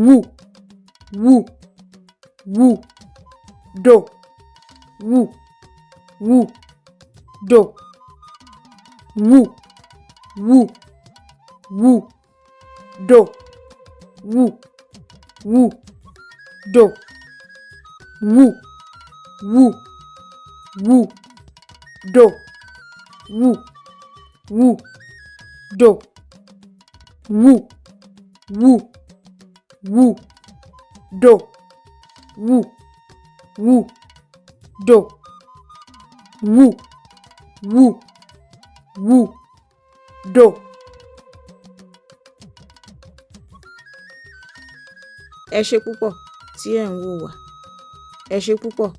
wù, wù, wù, do, wù, wù, do, wù, wù, wù, do, wù, wù, do, wù, wù, wù, do, wù, wù, do, wù, wù, wù, do, wù, wù, do, wù, wù, wù, do. Ẹ ṣé púpọ̀ tí ẹ̀ ń wò wá. Ẹ ṣé púpọ̀.